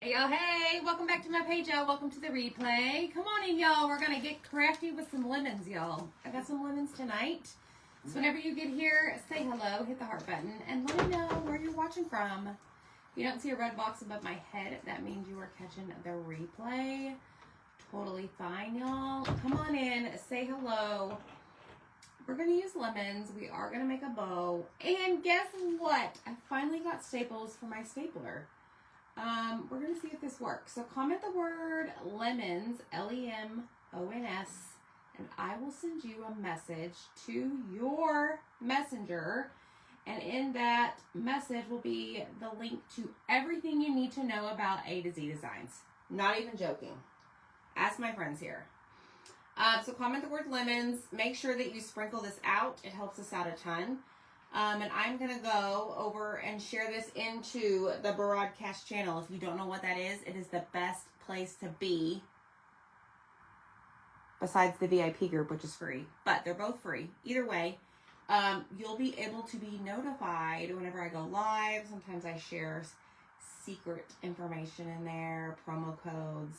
Hey y'all, hey, welcome back to my page, y'all. Welcome to the replay. Come on in, y'all. We're gonna get crafty with some lemons, y'all. I got some lemons tonight. So whenever you get here, say hello, hit the heart button, and let me know where you're watching from. If you don't see a red box above my head, that means you are catching the replay. Totally fine, y'all. Come on in, say hello. We're gonna use lemons. We are gonna make a bow. And guess what? I finally got staples for my stapler. We're going to see if this works. So comment the word lemons, Lemons, and I will send you a message to your messenger. And in that message will be the link to everything you need to know about A to Z Designs. Not even joking. Ask my friends here. So comment the word lemons. Make sure that you sprinkle this out. It helps us out a ton. And I'm going to go over and share this into the broadcast channel. If you don't know what that is, it is the best place to be besides the VIP group, which is free. But they're both free. Either way, you'll be able to be notified whenever I go live. Sometimes I share secret information in there, promo codes.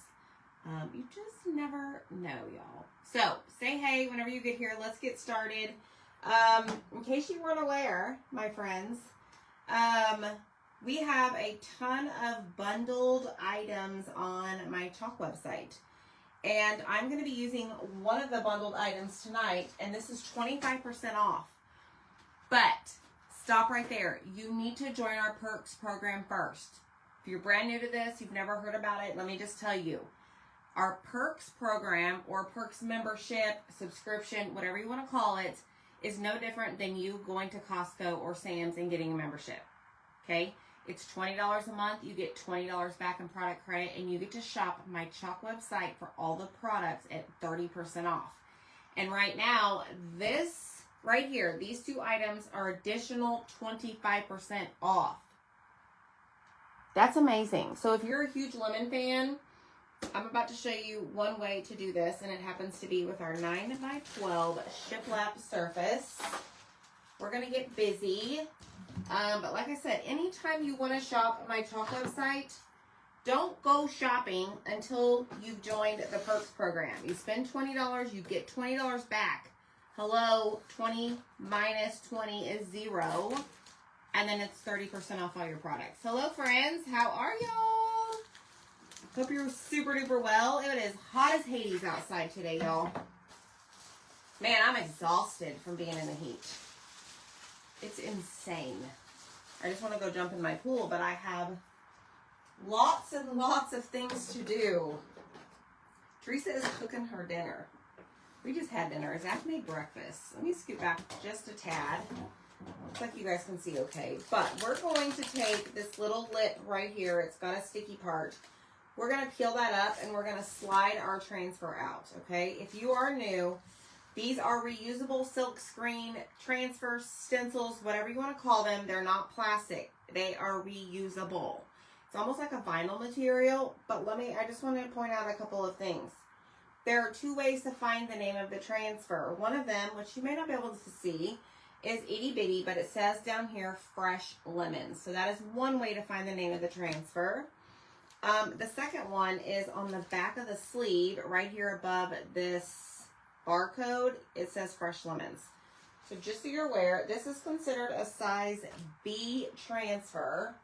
You just never know, y'all. So say hey whenever you get here. Let's get started. In case you weren't aware, my friends, we have a ton of bundled items on my chalk website. And I'm going to be using one of the bundled items tonight, and this is 25% off. But stop right there. You need to join our perks program first. If you're brand new to this, you've never heard about it, let me just tell you. Our perks program, or perks membership, subscription, whatever you want to call it, is no different than you going to Costco or Sam's and getting a membership. Okay? It's $20 a month. You get $20 back in product credit, and you get to shop my chalk website for all the products at 30% off. And right now, this right here, these two items are additional 25% off. That's amazing. So if you're a huge lemon fan, I'm about to show you one way to do this, and it happens to be with our 9x12 shiplap surface. We're going to get busy. But like I said, anytime you want to shop my chalk website, don't go shopping until you've joined the perks program. You spend $20, you get $20 back. Hello, 20 minus 20 is 0. And then it's 30% off all your products. Hello, friends. How are y'all? Hope you're super duper well. It is hot as Hades outside today, y'all. Man, I'm exhausted from being in the heat. It's insane. I just want to go jump in my pool, but I have lots and lots of things to do. Teresa is cooking her dinner. We just had dinner. Zach made breakfast. Let me scoot back just a tad. Looks like you guys can see okay. But we're going to take this little lip right here. It's got a sticky part. We're going to peel that up, and we're going to slide our transfer out, okay? If you are new, these are reusable silk screen transfer stencils, whatever you want to call them. They're not plastic. They are reusable. It's almost like a vinyl material, but I just want to point out a couple of things. There are two ways to find the name of the transfer. One of them, which you may not be able to see, is itty bitty, but it says down here, fresh lemons. So that is one way to find the name of the transfer. The second one is on the back of the sleeve, right here above this barcode, it says fresh lemons. So just so you're aware, this is considered a size B transfer.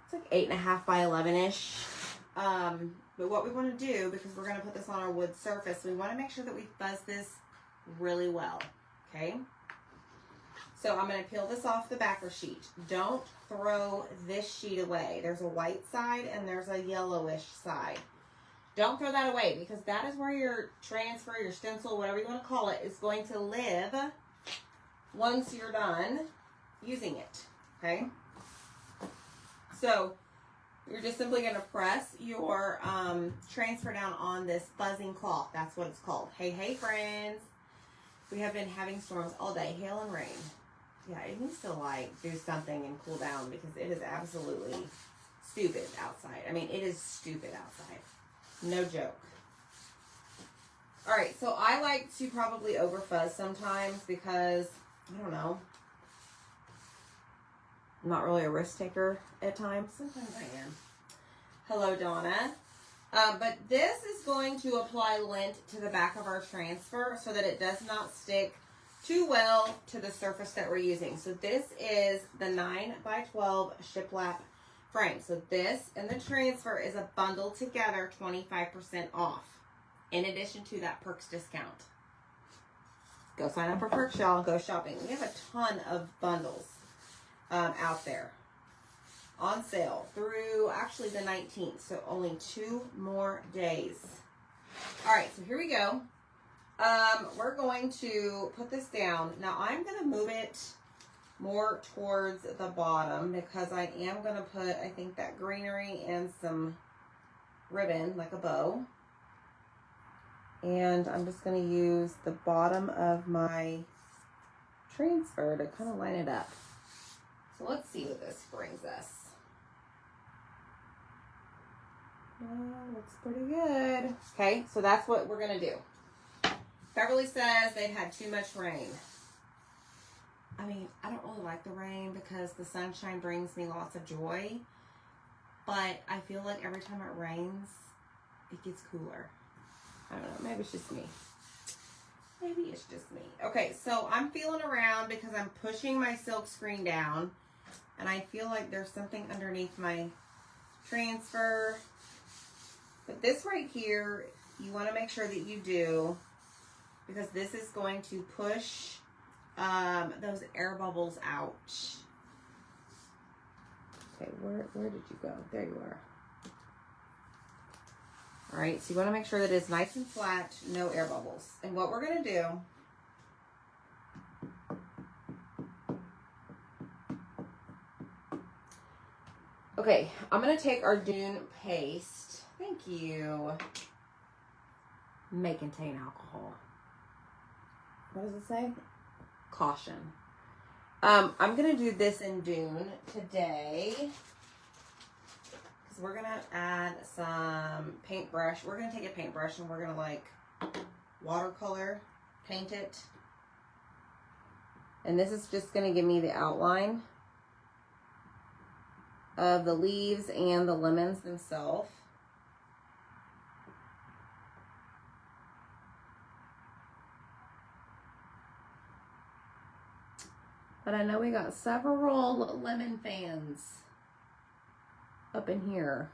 It's like 8.5 by 11-ish. But what we want to do, because we're going to put this on our wood surface, we want to make sure that we fuzz this really well, okay? So I'm going to peel this off the backer sheet. Don't throw this sheet away. There's a white side and there's a yellowish side. Don't throw that away, because that is where your transfer, your stencil, whatever you want to call it, is going to live once you're done using it, okay? So you're just simply going to press your transfer down on this fuzzing cloth. That's what it's called. Hey, hey, friends. We have been having storms all day, hail and rain. Yeah, it needs to do something and cool down, because it is absolutely stupid outside. I mean, it is stupid outside. No joke. All right, so I like to probably over fuzz sometimes because, I don't know, I'm not really a risk taker at times. Sometimes I am. Hello, Donna. But this is going to apply lint to the back of our transfer so that it does not stick too well to the surface that we're using. So this is the 9x12 shiplap frame. So this and the transfer is a bundle together, 25% off. In addition to that Perks discount. Go sign up for Perks, y'all. Go shopping. We have a ton of bundles out there on sale through actually the 19th. So only 2 more days. All right, so here we go. We're going to put this down. Now I'm going to move it more towards the bottom because I am going to put, I think, that greenery and some ribbon, like a bow. And I'm just going to use the bottom of my transfer to kind of line it up. So let's see what this brings us. Looks pretty good. Okay, so that's what we're going to do. Beverly says they've had too much rain. I mean, I don't really like the rain because the sunshine brings me lots of joy. But I feel like every time it rains, it gets cooler. I don't know. Maybe it's just me. Maybe it's just me. Okay, so I'm feeling around because I'm pushing my silk screen down. And I feel like there's something underneath my transfer. But this right here, you want to make sure that you do. Because this is going to push those air bubbles out. Okay, where did you go? There you are. All right, so you want to make sure that it's nice and flat, no air bubbles. And what we're going to do, okay, I'm going to take our Dune paste. Thank you. May contain alcohol. What does it say? Caution. I'm going to do this in Dune today. Because we're going to add some paintbrush. We're going to take a paintbrush and we're going to like watercolor paint it. And this is just going to give me the outline of the leaves and the lemons themselves. But I know we got several lemon fans up in here.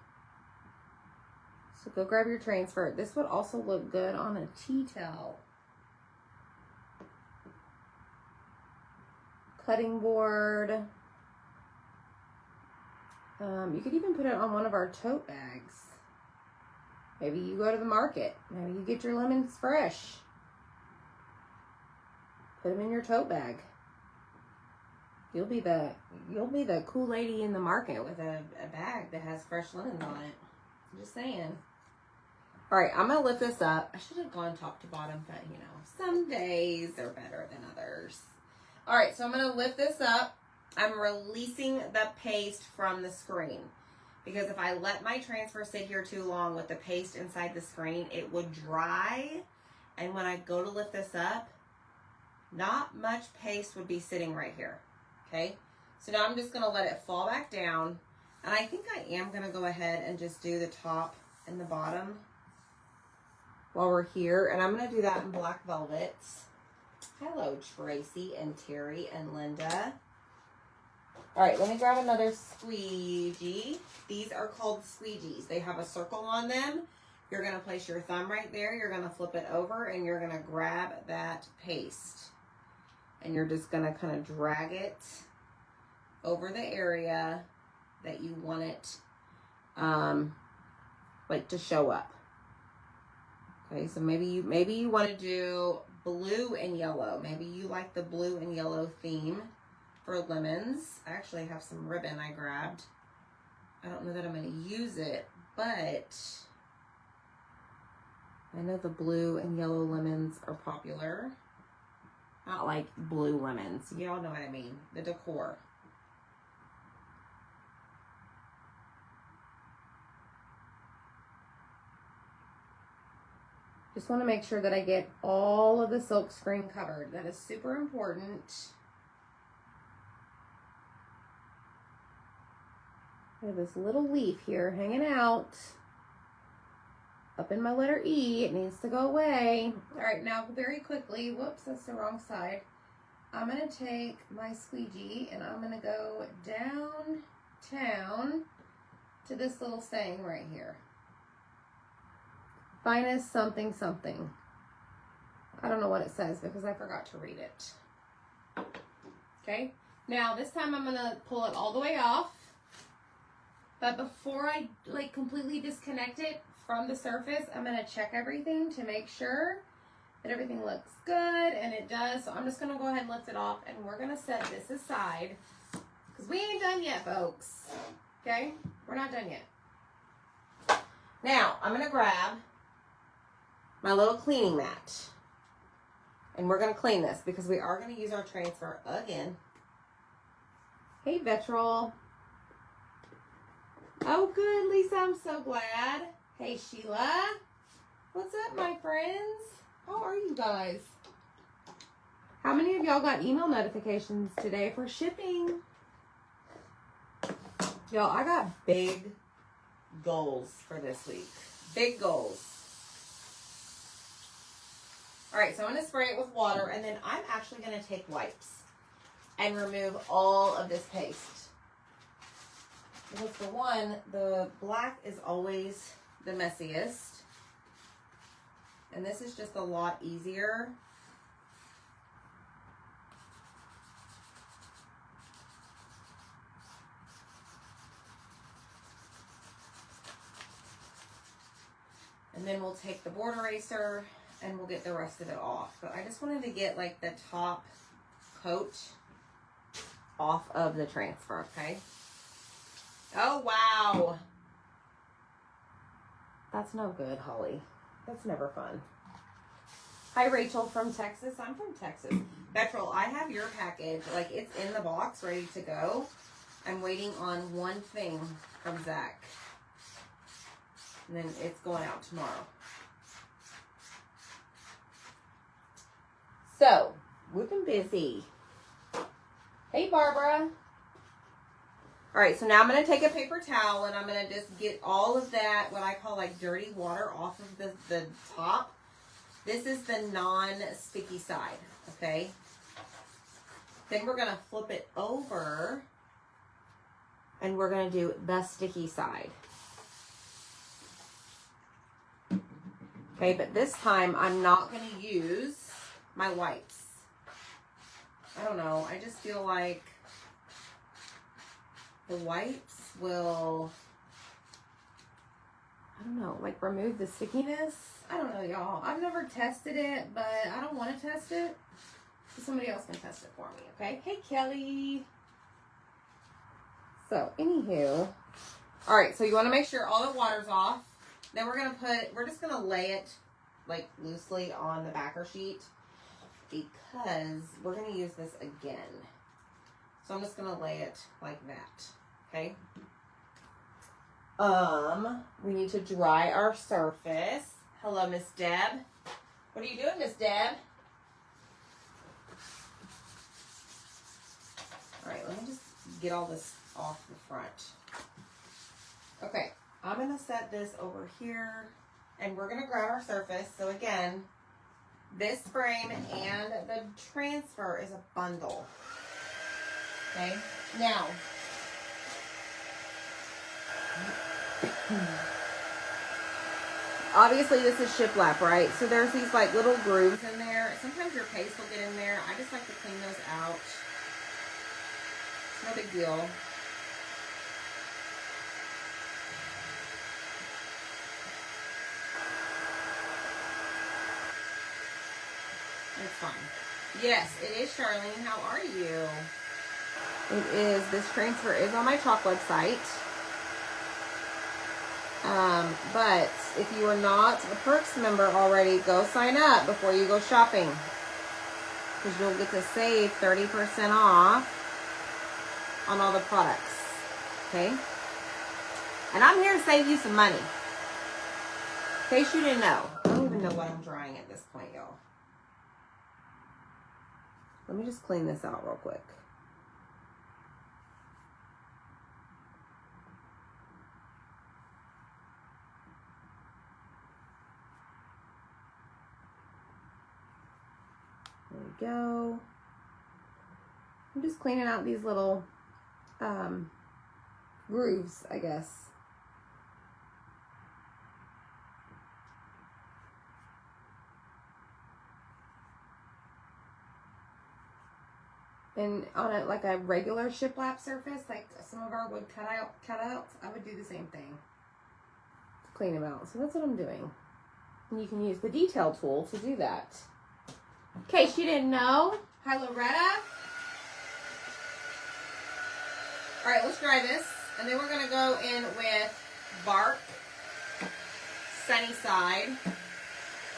So go grab your transfer. This would also look good on a tea towel. Cutting board. You could even put it on one of our tote bags. Maybe you go to the market. Maybe you get your lemons fresh. Put them in your tote bag. You'll be the cool lady in the market with a bag that has fresh lemons on it. I'm just saying. All right, I'm going to lift this up. I should have gone top to bottom, but you know, some days are better than others. All right, so I'm going to lift this up. I'm releasing the paste from the screen because if I let my transfer sit here too long with the paste inside the screen, it would dry. And when I go to lift this up, not much paste would be sitting right here. Okay, so now I'm just going to let it fall back down. And I think I am going to go ahead and just do the top and the bottom while we're here. And I'm going to do that in black velvets. Hello, Tracy and Terry and Linda. All right, let me grab another squeegee. These are called squeegees. They have a circle on them. You're going to place your thumb right there. You're going to flip it over and you're going to grab that paste. And you're just going to kind of drag it over the area that you want it like to show up. Okay, so maybe you want to do blue and yellow. Maybe you like the blue and yellow theme for lemons. I actually have some ribbon I grabbed. I don't know that I'm going to use it, but I know the blue and yellow lemons are popular. Not like blue lemons. You all know what I mean. The decor. Just want to make sure that I get all of the silk screen covered. That is super important. I have this little leaf here hanging out up in my letter E. It needs to go away. All right, now very quickly, whoops, that's the wrong side. I'm going to take my squeegee and I'm going to go downtown to this little saying right here. Finest something something. I don't know what it says because I forgot to read it. Okay, now this time I'm going to pull it all the way off. But before I like completely disconnect it from the surface, I'm going to check everything to make sure that everything looks good, and it does. So I'm just going to go ahead and lift it off, and we're going to set this aside because we ain't done yet, folks. Okay, we're not done yet. Now I'm going to grab my little cleaning mat, and we're going to clean this because we are going to use our transfer again. Hey, Vetrol. Oh, good, Lisa. I'm so glad. Hey, Sheila. What's up, my friends? How are you guys? How many of y'all got email notifications today for shipping? Y'all, I got big goals for this week. Big goals. All right, so I'm going to spray it with water, and then I'm actually going to take wipes and remove all of this paste. Because for one, the black is always the messiest. And this is just a lot easier. And then we'll take the board eraser and we'll get the rest of it off. But I just wanted to get like the top coat off of the transfer, okay? Oh, wow. That's no good, Holly. That's never fun. Hi, Rachel from Texas. I'm from Texas. Betrol, I have your package. Like, it's in the box, ready to go. I'm waiting on one thing from Zach. And then it's going out tomorrow. So, we've been busy. Hey, Barbara. All right, so now I'm going to take a paper towel and I'm going to just get all of that, what I call like dirty water off of the top. This is the non-sticky side, okay? Then we're going to flip it over and we're going to do the sticky side. Okay, but this time I'm not going to use my wipes. I don't know, I just feel like the wipes will, I don't know, like remove the stickiness. I don't know, y'all. I've never tested it, but I don't want to test it. So somebody else can test it for me, okay? Hey, Kelly. So, anywho. All right, so you want to make sure all the water's off. Then we're just going to lay it like loosely on the backer sheet because we're going to use this again. So I'm just going to lay it like that. Okay. We need to dry our surface. Hello, Miss Deb. What are you doing, Miss Deb? All right, let me just get all this off the front. Okay, I'm going to set this over here, and we're going to grab our surface. So again, this frame and the transfer is a bundle. Okay, now, obviously this is shiplap, right? So there's these like little grooves in there. Sometimes your paste will get in there. I just like to clean those out. It's no big deal. It's fine. Yes, it is Charlene. How are you? It is. This transfer is on my chalk website. But if you are not a Perks member already, go sign up before you go shopping. Because you'll get to save 30% off on all the products. Okay? And I'm here to save you some money. In case you didn't know. I don't even know what I'm drying at this point, y'all. Let me just clean this out real quick. There we go. I'm just cleaning out these little grooves, I guess. And on it, like a regular shiplap surface, like some of our wood cutouts, I would do the same thing. Clean them out. So that's what I'm doing. And you can use the detail tool to do that. In case you didn't know, hi Loretta. All right, let's dry this. And then we're gonna go in with Bark, Sunnyside,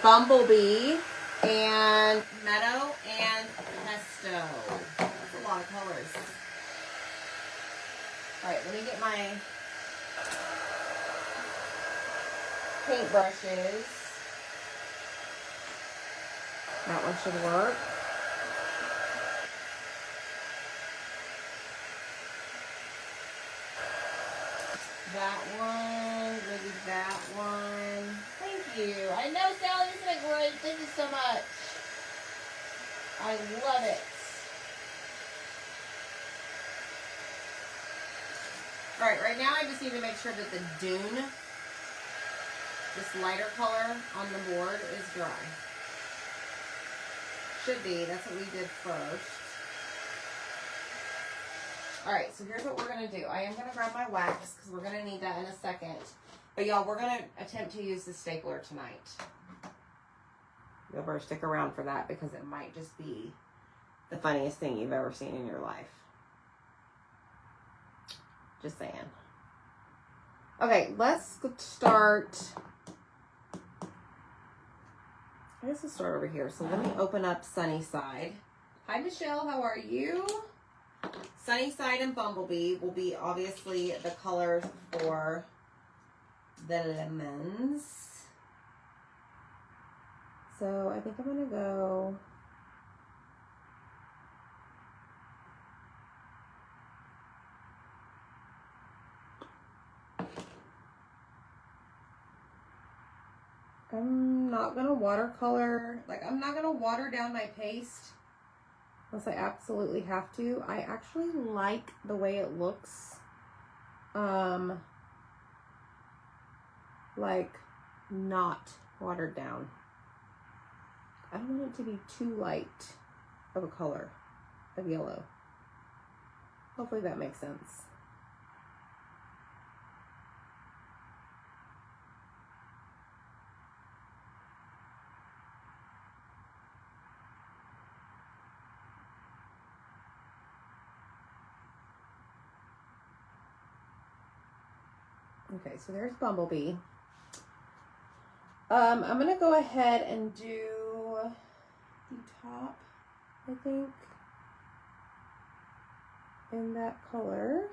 Bumblebee, and Meadow, and Pesto. That's a lot of colors. All right, let me get my paint brushes. That one should work. That one, maybe that one. Thank you. I know, Sally, isn't it great? Thank you so much. I love it. All right now I just need to make sure that the dune, this lighter color on the board, is dry. Should be. That's what we did first. All right, so here's what we're going to do. I am going to grab my wax because we're going to need that in a second. But y'all, we're going to attempt to use the stapler tonight. You'll better stick around for that because it might just be the funniest thing you've ever seen in your life. Just saying. Okay, let's start. I guess we'll start over here. So let me open up Sunnyside. Hi, Michelle. How are you? Sunnyside and Bumblebee will be obviously the colors for the lemons. So I think I'm going to go I'm not going to watercolor, like I'm not going to water down my paste unless I absolutely have to. I actually like the way it looks, like not watered down. I don't want it to be too light of a color of yellow. Hopefully that makes sense. Okay, so there's Bumblebee. I'm going to go ahead and do the top, I think, in that color.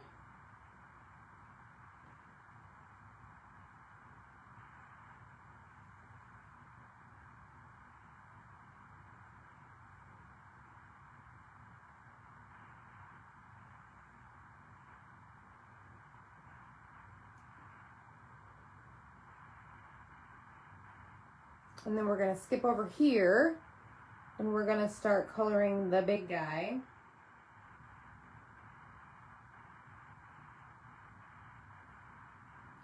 And then we're going to skip over here and we're going to start coloring the big guy.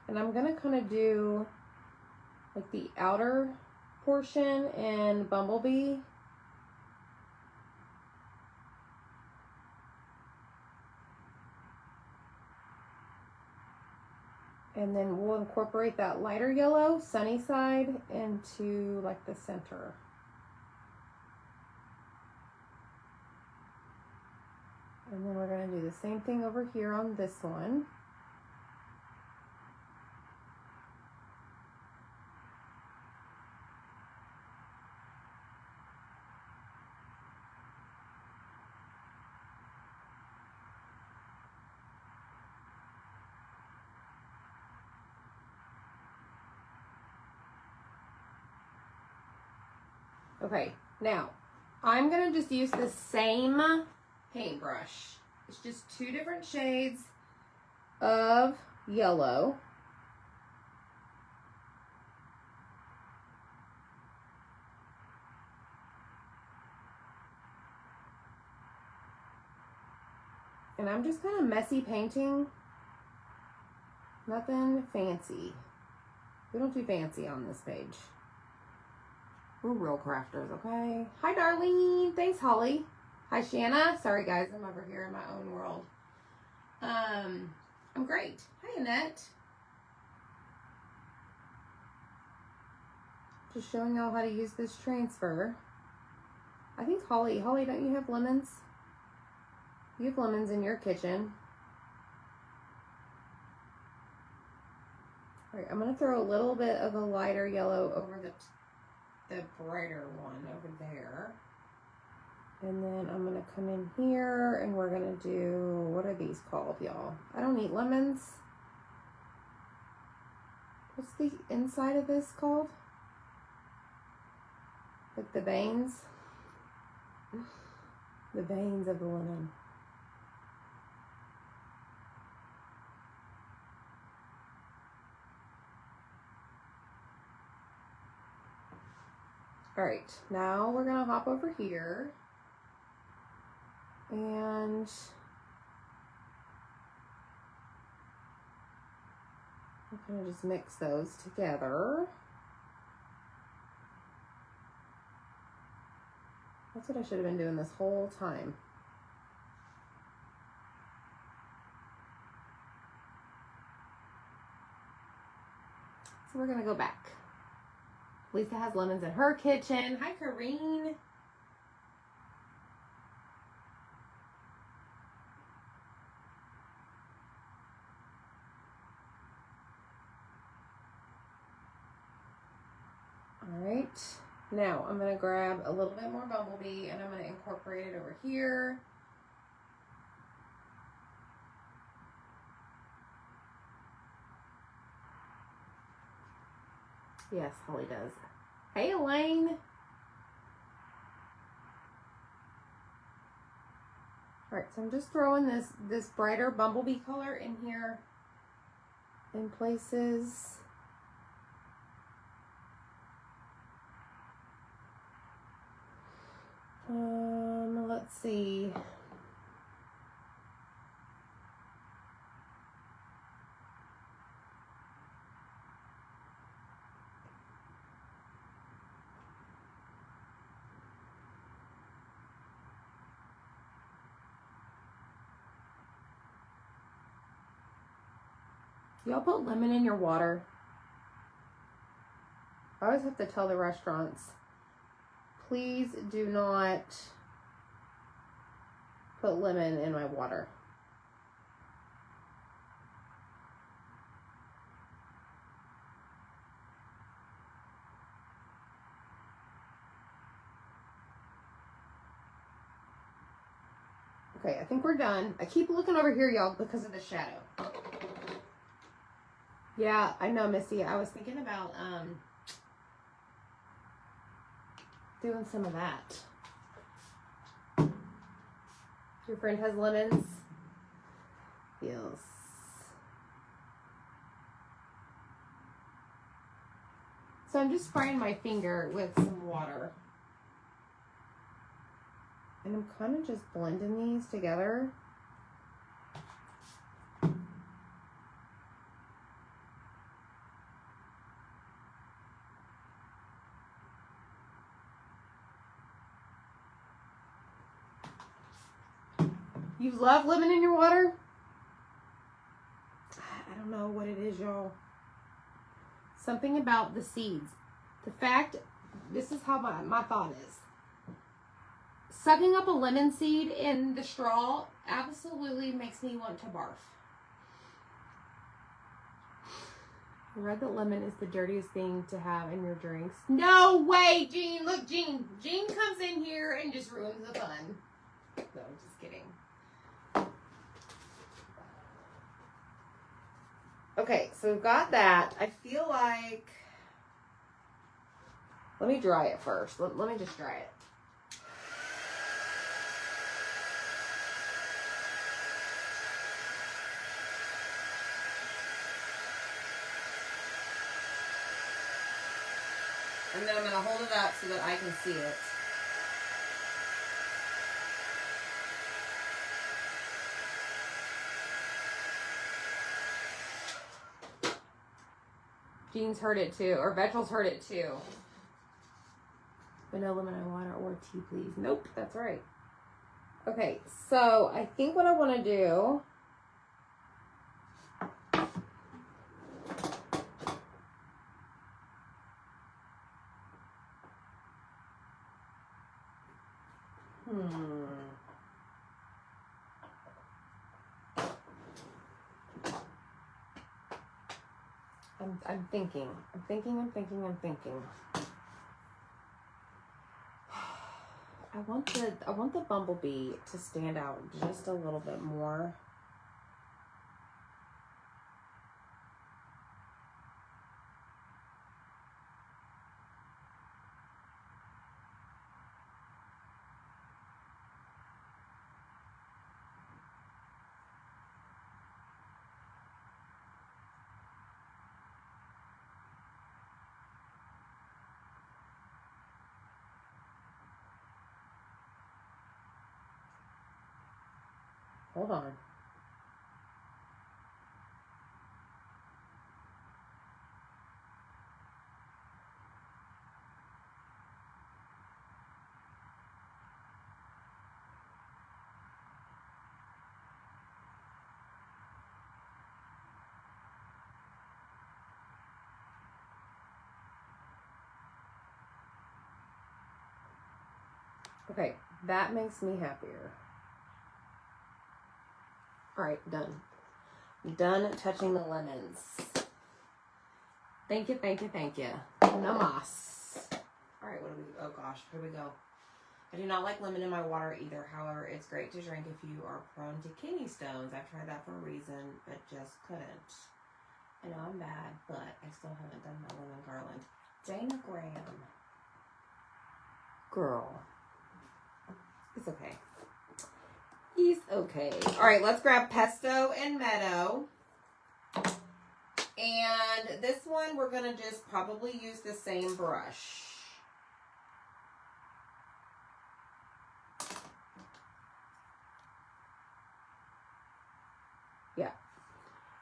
And I'm going to kind of do like the outer portion in Bumblebee. And then we'll incorporate that lighter yellow, Sunnyside, into like the center. And then we're going to do the same thing over here on this one. Okay, now I'm going to just use the same paintbrush. It's just two different shades of yellow. And I'm just kind of messy painting. Nothing fancy. We don't do fancy on this page. We're real crafters, okay? Hi, Darlene. Thanks, Holly. Hi, Shanna. Sorry, guys. I'm over here in my own world. I'm great. Hi, Annette. Just showing y'all how to use this transfer. I think Holly, don't you have lemons? You have lemons in your kitchen. All right, I'm going to throw a little bit of a lighter yellow over the brighter one over there. And then I'm going to come in here and we're going to do, what are these called, y'all? I don't eat lemons. What's the inside of this called? Like the veins? The veins of the lemon. All right, now we're gonna hop over here and I'm gonna just mix those together. That's what I should have been doing this whole time. So we're gonna go back. Lisa has lemons in her kitchen. Hi, Kareen. All right. Now I'm going to grab a little bit more Bumblebee and I'm going to incorporate it over here. Yes, Holly does. Hey, Elaine. All right, so I'm just throwing this brighter Bumblebee color in here in places. Let's see. Y'all put lemon in your water. I always have to tell the restaurants, please do not put lemon in my water. Okay, I think we're done. I keep looking over here, y'all, because of the shadow. Yeah, I know, Missy. I was thinking about doing some of that. Your friend has lemons? Yes. So I'm just spraying my finger with some water. And I'm kind of just blending these together. You love lemon in your water? I don't know what it is, y'all. Something about the seeds. The fact, this is how my thought is. Sucking up a lemon seed in the straw absolutely makes me want to barf. I read that lemon is the dirtiest thing to have in your drinks. No way, Jean. Look, Jean. Jean comes in here and just ruins the fun. No, I'm just kidding. Okay, so we've got that. I feel like... Let me dry it first. Let me just dry it. And then I'm going to hold it up so that I can see it. Jean's heard it too, or Vetral's heard it too. Vanilla lemon and water or tea, please. Nope, that's right. Okay, so I think what I want to do. I'm thinking. I want the bumblebee to stand out just a little bit more. Hold on. Okay, that makes me happier. All right, done. Done touching the lemons. Thank you. Namas. All right, what do we, oh gosh, here we go. I do not like lemon in my water either. However, it's great to drink if you are prone to kidney stones. I've tried that for a reason, but just couldn't. I know I'm bad, but I still haven't done my lemon garland. Dana Graham. Girl. It's okay. He's okay. All right, let's grab Pesto and Meadow. And this one, we're going to just probably use the same brush. Yeah.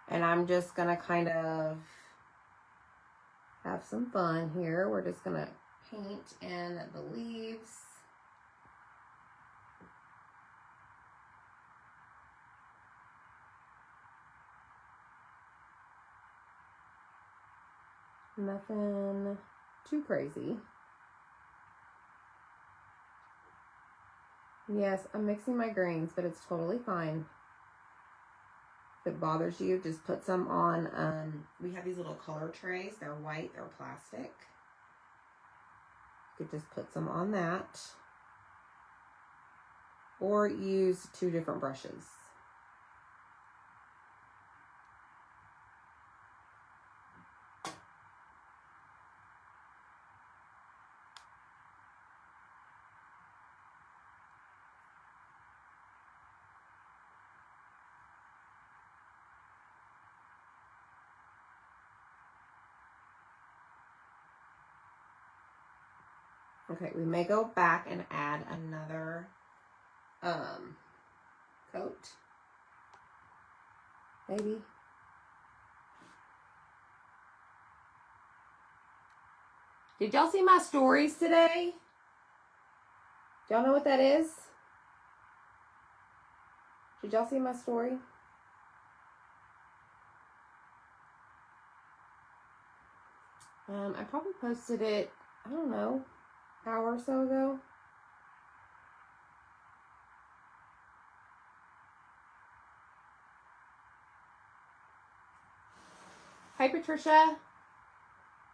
And I'm just going to kind of have some fun here. We're just going to paint in the leaves. Nothing too crazy. Yes, I'm mixing my grains, but it's totally fine. If it bothers you, just put some on. We have these little color trays. They're white, they're plastic. You could just put some on that. Or use 2 different brushes. Okay, we may go back and add another coat. Maybe. Did y'all see my stories today? Y'all know what that is? Did y'all see my story? I probably posted it, I don't know, an hour or so ago. Hi, Patricia.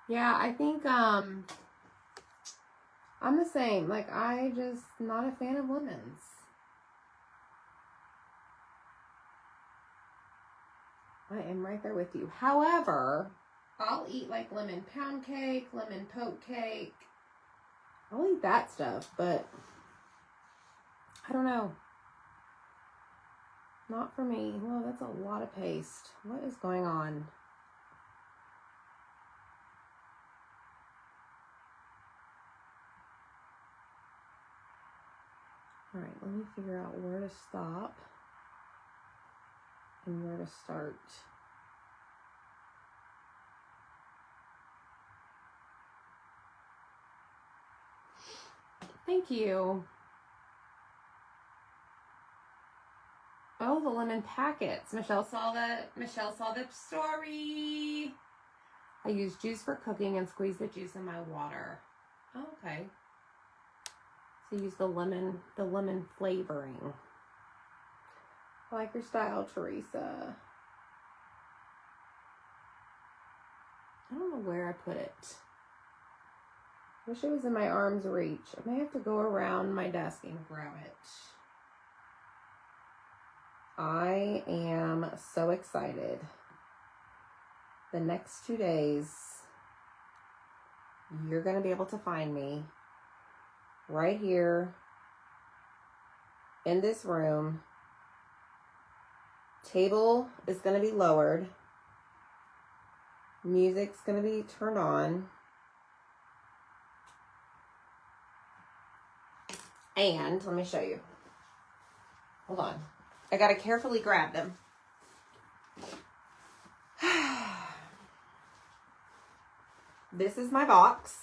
Yeah, I think I'm the same. Like, I just not a fan of lemons. I am right there with you. However, I'll eat like lemon pound cake, lemon poke cake. I'll eat that stuff, but I don't know. Not for me. Well, that's a lot of paste. What is going on? All right, let me figure out where to stop and where to start. Thank you. Oh, the lemon packets. Michelle saw the story. I use juice for cooking and squeeze the juice in my water. Oh, okay. So use the lemon flavoring. I like your style, Teresa. I don't know where I put it. Wish it was in my arm's reach. I may have to go around my desk and grab it. I am so excited. The next 2 days, you're going to be able to find me right here in this room. Table is going to be lowered. Music's going to be turned on. And let me show you. Hold on. I got to carefully grab them. This is my box.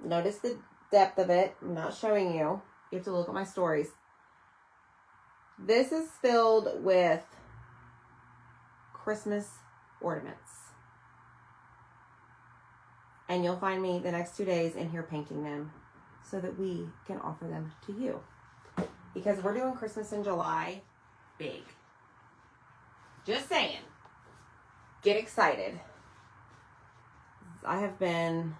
Notice the depth of it. I'm not showing you. You have to look at my stories. This is filled with Christmas ornaments. And you'll find me the next 2 days in here painting them so that we can offer them to you. Because we're doing Christmas in July big. Just saying. Get excited. I have been...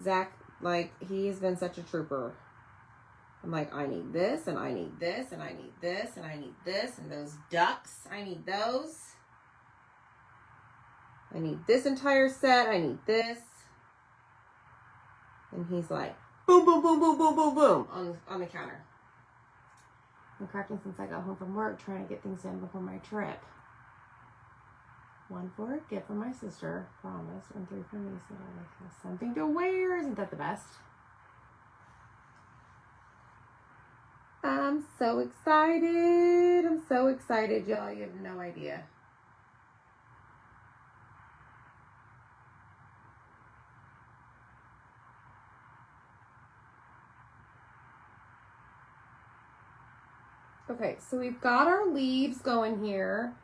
Zach, like, he's been such a trooper. I'm like, I need this, and I need this, and I need this, and I need this, and those ducks, I need those. I need this entire set, I need this. And he's like, boom, boom, boom, boom, boom, boom, boom, on the counter. I'm cracking since I got home from work, trying to get things done before my trip. 1 for a gift from my sister, promise, and 3 for me, so that I have something to wear. Isn't that the best? I'm so excited. I'm so excited, y'all. You have no idea. Okay, so we've got our leaves going here.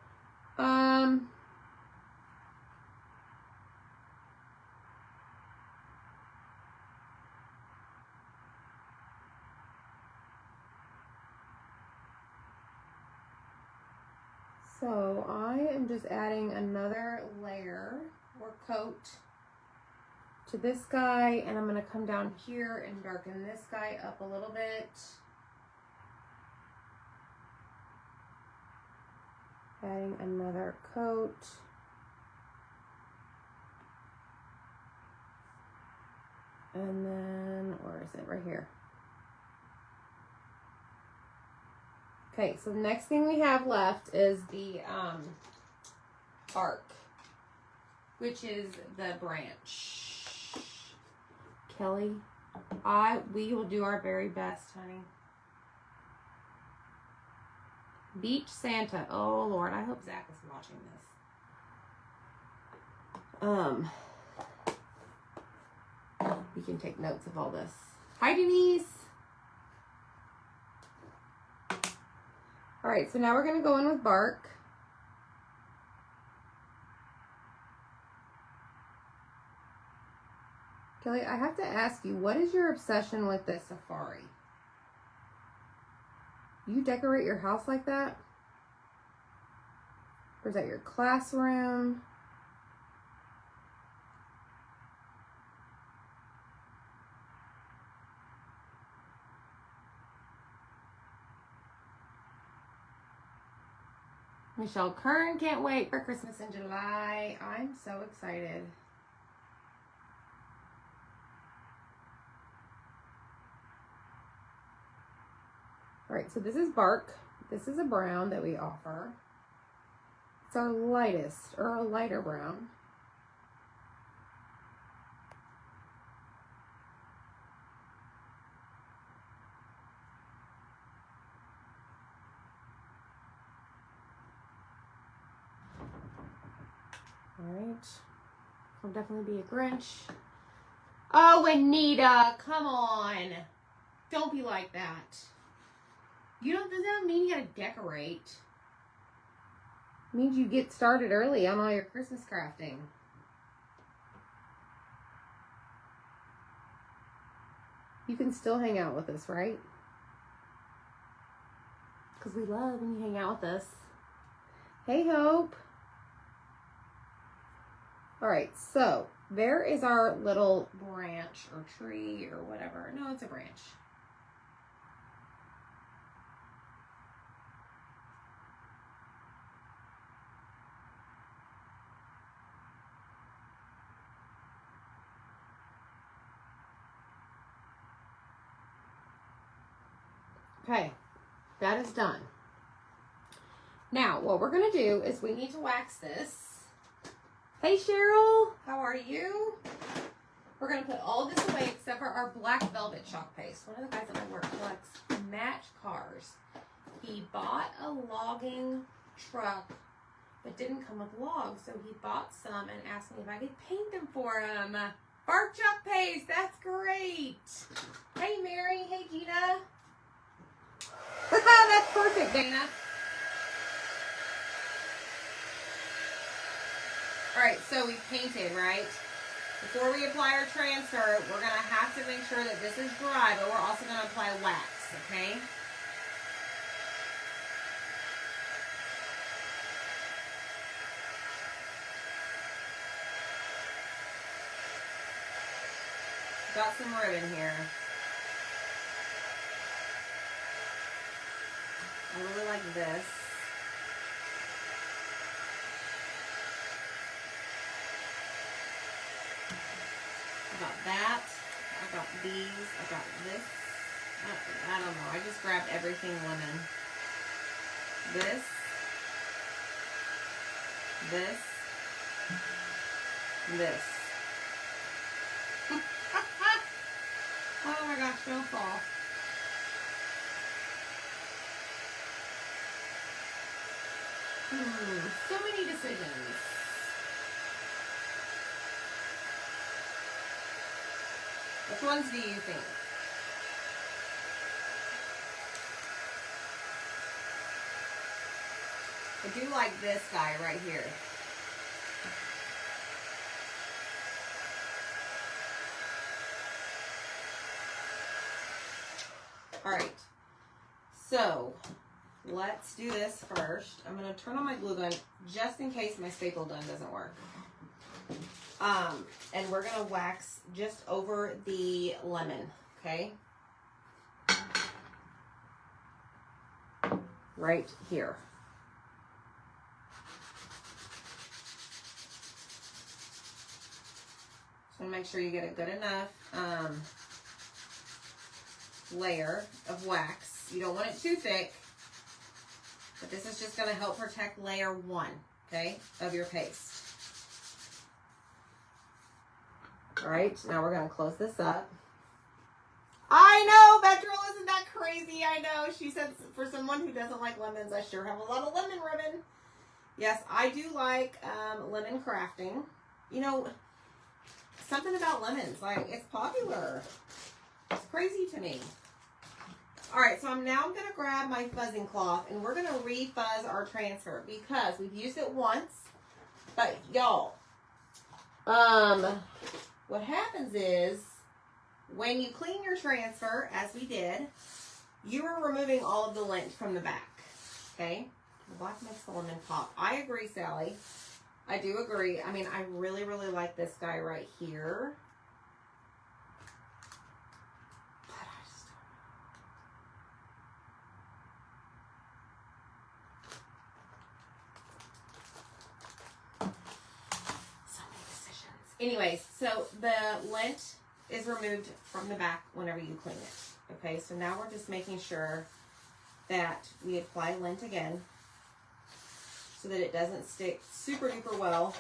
So I am just adding another layer or coat to this guy, and I'm going to come down here and darken this guy up a little bit. Adding another coat. And then, where is it? Right here. Okay, so the next thing we have left is the bark, which is the branch. Kelly, we will do our very best, honey. Beach Santa. Oh Lord, I hope Zach is watching this. We can take notes of all this. Hi, Denise. All right, so now we're going to go in with bark. Kelly, I have to ask you, what is your obsession with this safari? You decorate your house like that? Or is that your classroom? Michelle Kern can't wait for Christmas in July. I'm so excited. All right, so this is bark. This is a brown that we offer. It's our lightest, or a lighter brown. All right, I'll definitely be a Grinch. Oh, Anita, come on. Don't be like that. Does that mean you gotta decorate? It means you get started early on all your Christmas crafting. You can still hang out with us, right? Because we love when you hang out with us. Hey, Hope. All right, so there is our little branch or tree or whatever. No, it's a branch. Okay, that is done. Now, what we're going to do is we need to wax this. Hey, Cheryl, how are you? We're going to put all of this away except for our black velvet chalk paste. One of the guys at my work collects match cars. He bought a logging truck but didn't come with logs, so he bought some and asked me if I could paint them for him. Bark chalk paste, that's great. Hey, Mary. Hey, Gina. That's perfect, Dana. All right, so we painted, right? Before we apply our transfer, we're going to have to make sure that this is dry, but we're also going to apply wax, okay? Got some ribbon here. I really like this. I got that. I got these. I got this. I don't know. I just grabbed everything lemon. This. This. This. Oh my gosh, don't fall. So many decisions. Which ones do you think? I do like this guy right here. All right, so let's do this first. I'm going to turn on my glue gun just in case my staple gun doesn't work. And we're going to wax just over the lemon, okay? Right here. So make sure you get a good enough layer of wax. You don't want it too thick, but this is just going to help protect layer 1, okay, of your paste. All right, now we're going to close this up. I know, Betrel, isn't that crazy? I know. She said for someone who doesn't like lemons, I sure have a lot of lemon ribbon. Yes, I do like lemon crafting. You know, something about lemons, like, it's popular. It's crazy to me. All right, so I'm going to grab my fuzzing cloth, and we're going to refuzz our transfer because we've used it once. But, y'all, what happens is when you clean your transfer, as we did, you are removing all of the lint from the back, okay? The black makes the lemon pop. I agree, Sally. I do agree. I mean, I really, really like this guy right here. But I just don't know. So many decisions. Anyways, so the lint is removed from the back whenever you clean it. Okay, so now we're just making sure that we apply lint again so that it doesn't stick super duper well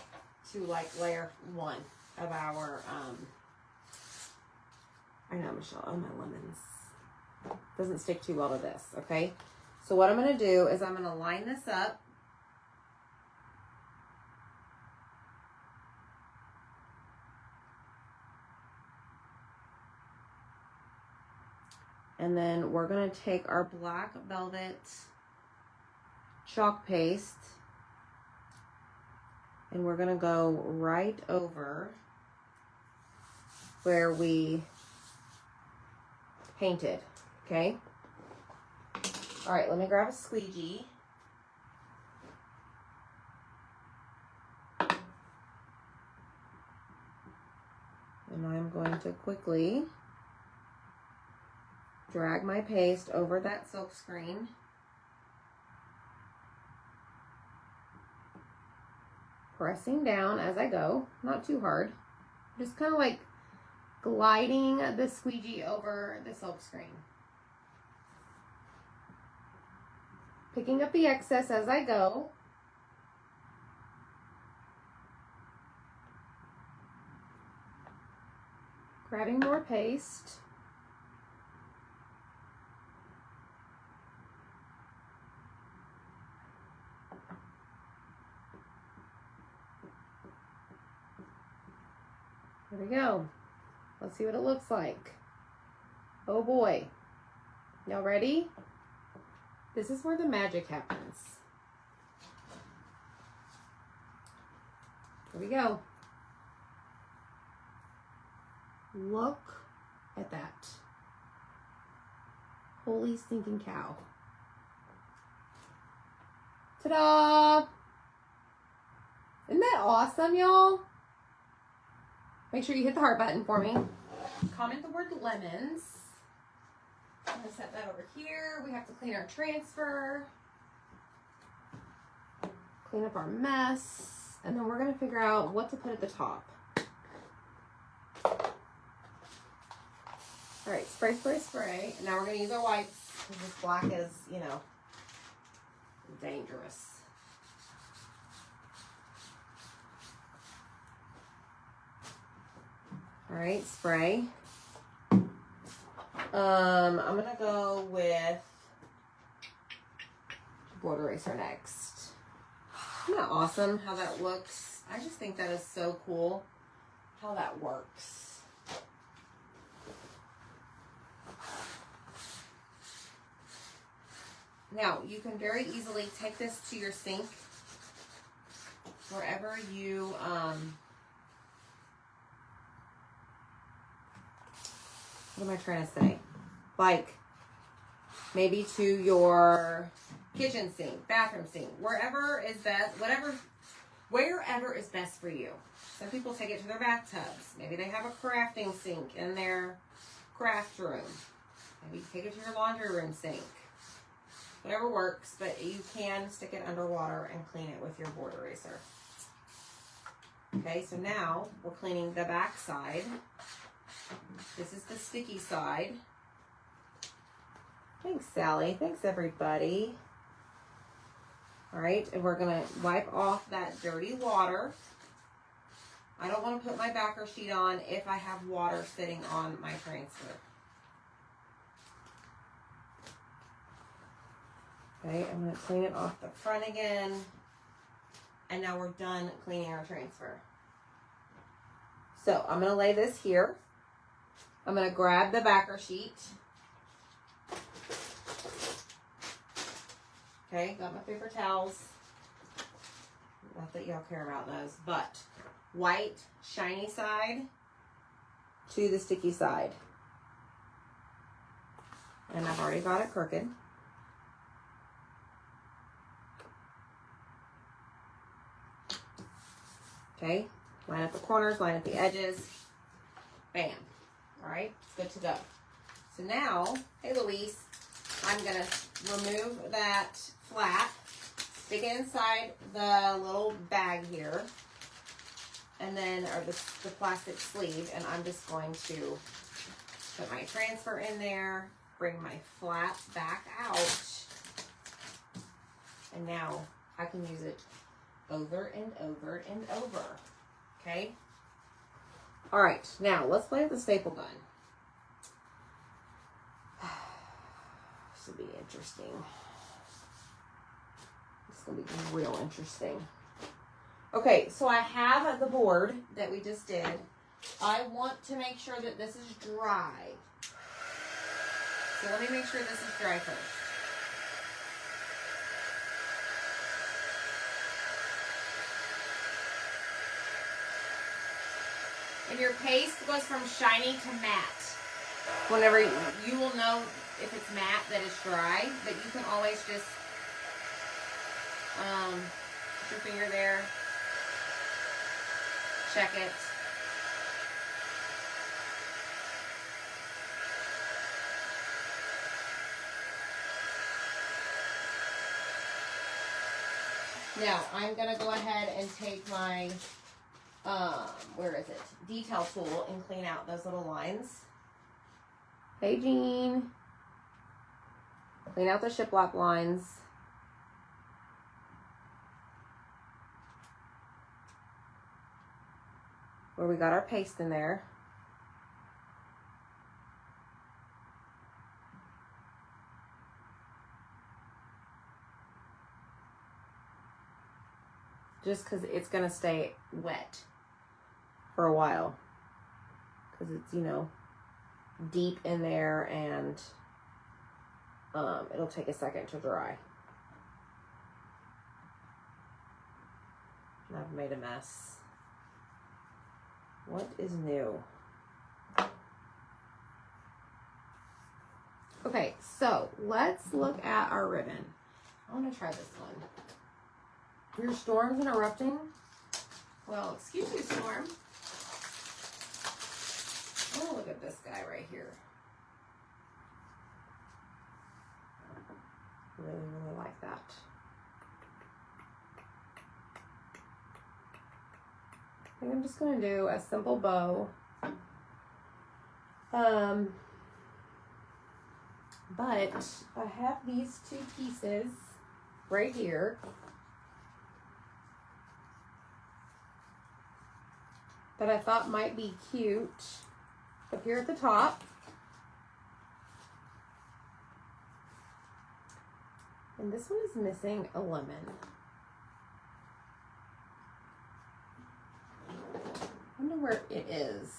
to like layer 1 of our, I know, Michelle, oh, my lemons. Doesn't stick too well to this, okay? So what I'm going to do is I'm going to line this up. And then we're going to take our black velvet chalk paste and we're going to go right over where we painted, okay? All right, let me grab a squeegee. And I'm going to quickly drag my paste over that silk screen. Pressing down as I go, not too hard. Just kind of like gliding the squeegee over the silk screen. Picking up the excess as I go. Grabbing more paste. There we go. Let's see what it looks like. Oh boy. Y'all ready? This is where the magic happens. Here we go. Look at that. Holy stinking cow. Ta-da! Isn't that awesome, y'all? Make sure you hit the heart button for me. Comment the word lemons. I'm going to set that over here. We have to clean our transfer. Clean up our mess. And then we're going to figure out what to put at the top. All right, spray, spray, spray. And now we're going to use our wipes because this black is, you know, dangerous. All right, spray. I'm going to go with border eraser next. Isn't that awesome how that looks? I just think that is so cool how that works. Now, you can very easily take this to your sink, wherever you, what am I trying to say? Like, maybe to your kitchen sink, bathroom sink, wherever is best, wherever is best for you. Some people take it to their bathtubs. Maybe they have a crafting sink in their craft room. Maybe you take it to your laundry room sink. Whatever works, but you can stick it underwater and clean it with your board eraser. Okay, so now we're cleaning the back side. This is the sticky side. Thanks, Sally. Thanks, everybody. All right, and we're going to wipe off that dirty water. I don't want to put my backer sheet on if I have water sitting on my transfer. Okay, I'm going to clean it off the front again. And now we're done cleaning our transfer. So I'm going to lay this here. I'm going to grab the backer sheet. Okay, got my paper towels. Not that y'all care about those, but white, shiny side to the sticky side. And I've already got it crooked. Okay, line up the corners, line up the edges. Bam. All right, it's good to go. So now, hey Louise, I'm going to remove that flap, stick it inside the little bag here, and then, or the plastic sleeve, and I'm just going to put my transfer in there, bring my flap back out, and now I can use it over and over and over. Okay? All right, now let's play with the staple gun. This will be interesting. It's going to be real interesting. Okay, so I have the board that we just did. I want to make sure that this is dry. So let me make sure this is dry first. And your paste goes from shiny to matte. Whenever you will know if it's matte that it's dry, but you can always just put your finger there, check it. Now, I'm going to go ahead and take my, where is it? Detail tool and clean out those little lines. Hey, Jean. Clean out the shiplap lines. Where we got our paste in there. Just because it's going to stay wet for a while. Because it's, you know, deep in there and it'll take a second to dry. And I've made a mess. What is new? Okay, so let's look at our ribbon. I want to try this one. Your storm's interrupting? Well, excuse me, Storm. Oh, look at this guy right here. Really, really like that. I think I'm just going to do a simple bow. But I have these two pieces right here that I thought might be cute up here at the top. And this one is missing a lemon. I wonder where it is.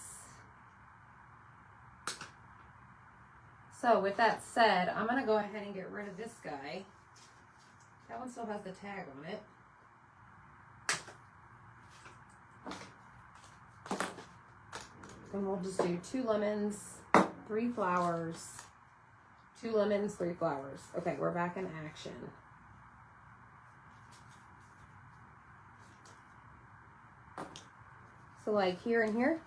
So with that said, I'm going to go ahead and get rid of this guy. That one still has the tag on it. And we'll just do 2 lemons, 3 flowers. 2 lemons, 3 flowers. Okay, we're back in action. So like here and here.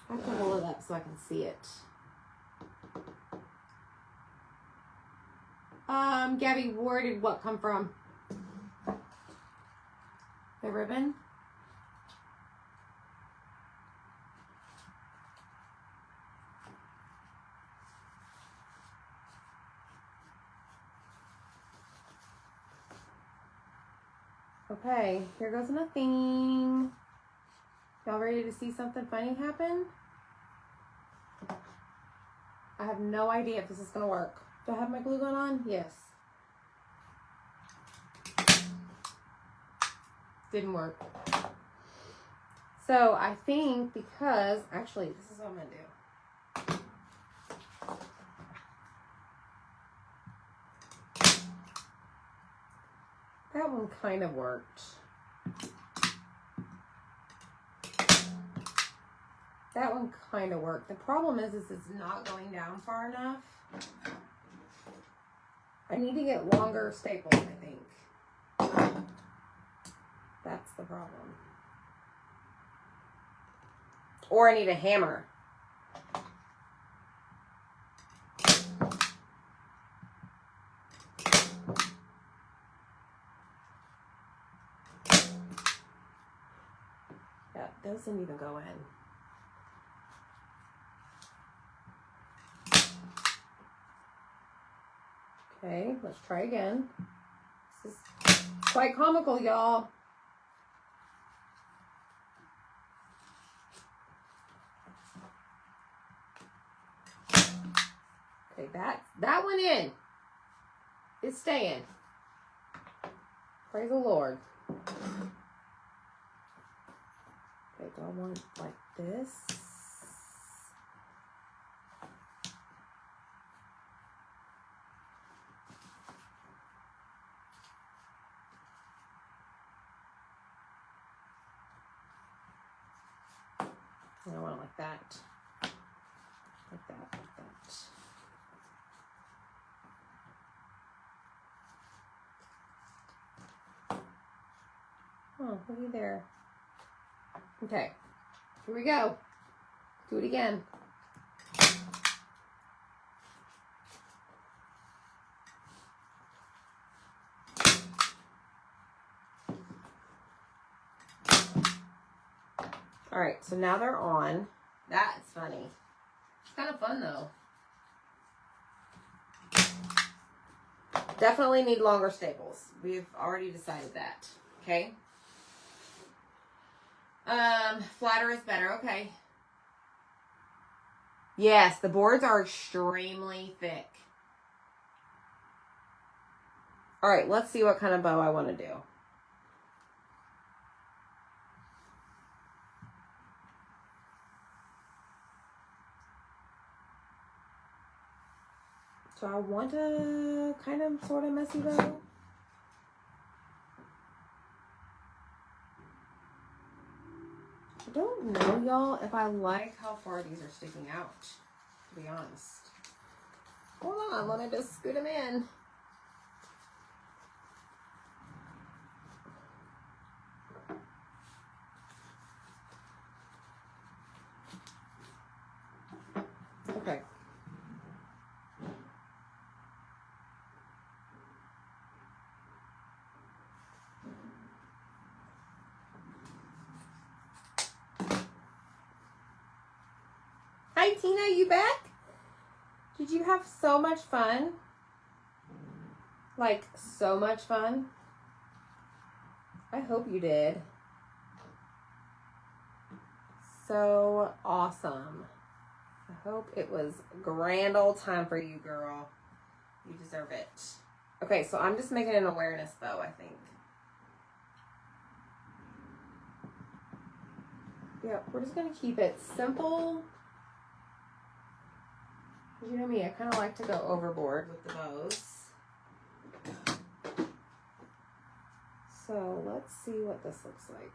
I have to hold it up so I can see it. Gabby, where did what come from? The ribbon? Okay, here goes nothing. Y'all ready to see something funny happen? I have no idea if this is gonna work. Do I have my glue gun on? Yes. Didn't work. So I think because, actually, this is what I'm gonna do. That one kind of worked. That one kind of worked. The problem is it's not going down far enough. I need to get longer staples, I think. That's the problem. Or I need a hammer. Yeah, those didn't even go in. Okay, let's try again. This is quite comical, y'all. Okay, that went in. It's staying. Praise the Lord. Okay, do I want like this? I want it like that. Like that, like that. Oh, looky there. Okay, here we go. Do it again. All right, so now they're on. That's funny. It's kind of fun though. Definitely need longer staples. We've already decided that. Okay. Flatter is better. Okay. Yes, the boards are extremely thick. All right, let's see what kind of bow I want to do. So I want a kind of sort of messy bow. I don't know, y'all, if I like how far these are sticking out, to be honest. Hold on, let me just scoot them in. Okay. Hi, Tina, you back? Did you have so much fun? Like, so much fun? I hope you did. So awesome. I hope it was grand old time for you, girl. You deserve it. Okay, so I'm just making an awareness bow, I think. Yeah, we're just going to keep it simple. You know me, I kind of like to go overboard with the bows. So let's see what this looks like.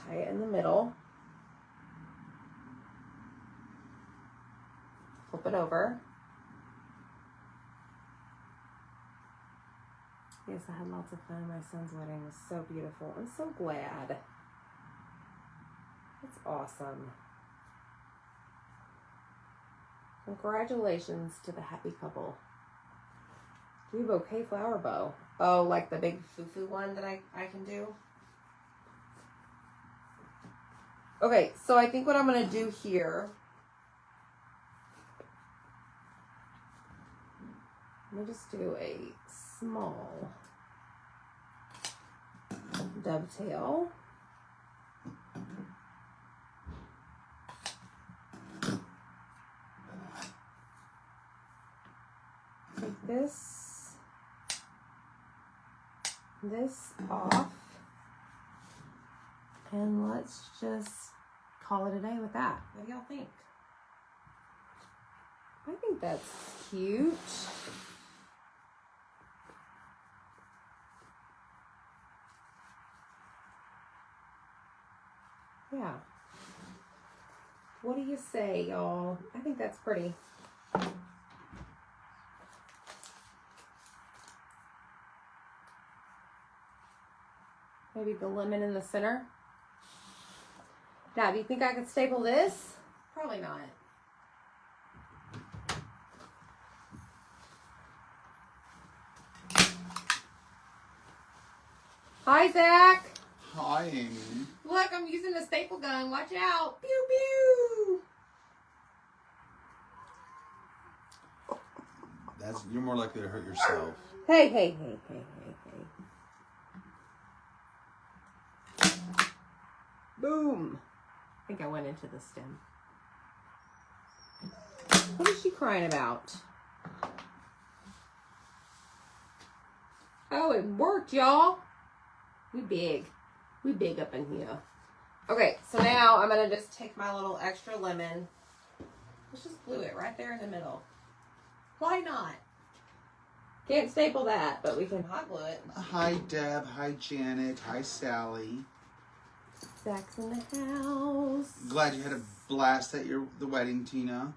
Tie it in the middle. Flip it over. Yes, I had lots of fun. My son's wedding was so beautiful. I'm so glad. That's awesome. Congratulations to the happy couple. Do bouquet flower bow. Oh, like the big foo-foo one that I can do? Okay, so I think what I'm going to do here, let me just do a small dovetail. Take this off, and let's just call it a day with that. What do y'all think? I think that's cute. Yeah. What do you say, y'all? I think that's pretty. Maybe the lemon in the center. Now, do you think I could staple this? Probably not. Hi, Zach. Hi, Amy. Look, I'm using the staple gun. Watch out. Pew, pew. You're more likely to hurt yourself. Hey. Boom. I think I went into the stem. What is she crying about? Oh, it worked, y'all. We big. We big up in here. Okay, so now I'm going to just take my little extra lemon. Let's just glue it right there in the middle. Why not? Can't staple that, but we can hot glue it. Hi, Deb. Hi, Janet. Hi, Sally. Zach's in the house. Glad you had a blast at the wedding, Tina.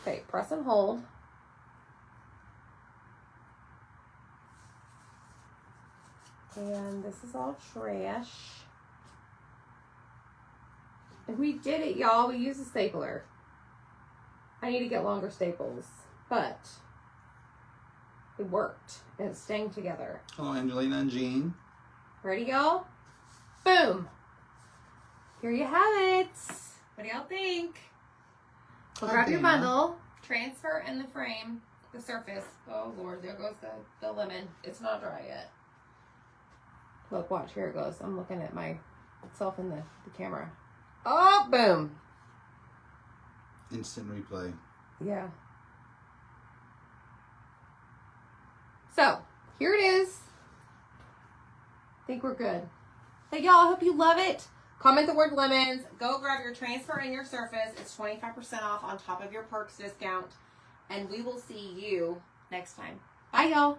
Okay, press and hold. And this is all trash. And we did it, y'all. We used a stapler. I need to get longer staples, but it worked. And it's staying together. Hello, Angelina and Jean. Ready, y'all? Boom. Here you have it. What do y'all think? We'll grab your bundle. Transfer in the frame, the surface. Oh, Lord, there goes the lemon. It's not dry yet. Look, watch. Here it goes. I'm looking at myself in the camera. Oh, boom. Instant replay. Yeah. So, here it is. I think we're good. Hey, y'all, I hope you love it. Comment the word lemons. Go grab your transfer and your surface. It's 25% off on top of your perks discount. And we will see you next time. Bye, y'all.